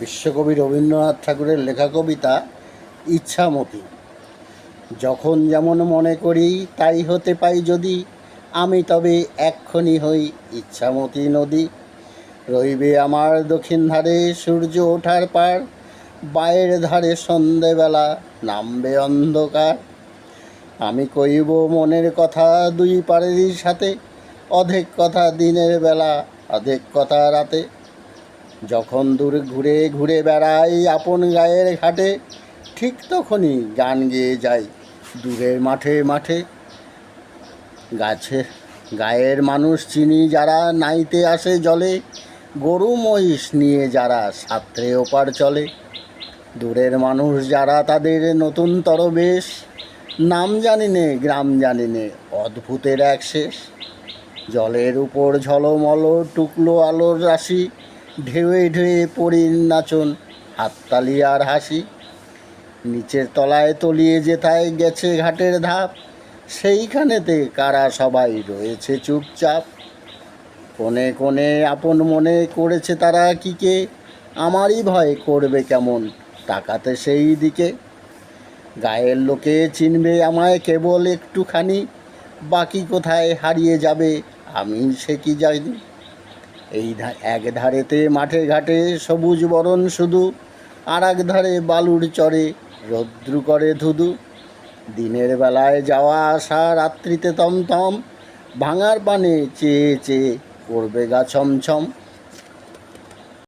বিশ্বকবি রবীন্দ্রনাথ ঠাকুরের লেখা কবিতা ইচ্ছামতি। যখন যেমন মনে করি তাই হতে পাই যদি, আমি তবে এক্ষণি হই ইচ্ছামতি নদী। রইবে আমার দক্ষিণ ধারে সূর্য ওঠার পার, বায়ের ধারে সন্ধেবেলা নামবে অন্ধকার। আমি কইব মনের কথা দুই পারেরই সাথে, অধেক কথা দিনের বেলা অধেক কথা রাতে। যখন দূরে ঘুরে ঘুরে বেড়াই আপন গায়ের ঘাটে, ঠিক তখনই গান গেয়ে যাই দূরের মাঠে মাঠে। গায়ের মানুষ চিনি যারা নাইতে আসে জলে, গরু মহিষ নিয়ে যারা সাঁতরে ওপার চলে। দূরের মানুষ যারা তাদের নতুনতর বেশ, নাম জানি নে গ্রাম জানি নে অদ্ভুতের এক শেষ। জলের উপর ঝলমল টুকলো আলোর রাশি, ঢেউয়ে ঢেউয়ে পড়ির নাচন হাততালি আর হাসি। নিচের তলায় তলিয়ে যেথায় গেছে ঘাটের ধাপ, সেইখানেতে কারা সবাই রয়েছে চুপচাপ। কোণে কোণে আপন মনে করেছে তারা কিকে, আমারই ভয় করবে কেমন তাকাতে সেই দিকে। গায়ের লোকে চিনবে আমায় কেবল একটুখানি, বাকি কোথায় হারিয়ে যাবে আমি সে কি জানি। এক ধারেতে মাঠে ঘাটে সবুজ বরণ শুধু, আর এক ধারে বালুর চরে রৌদ্র করে ধুধু। দিনের বেলায় যাওয়া আসা, রাত্রিতে থমথম, ভাঙার পানে চেয়ে চেয়ে করবে গা ছমছম।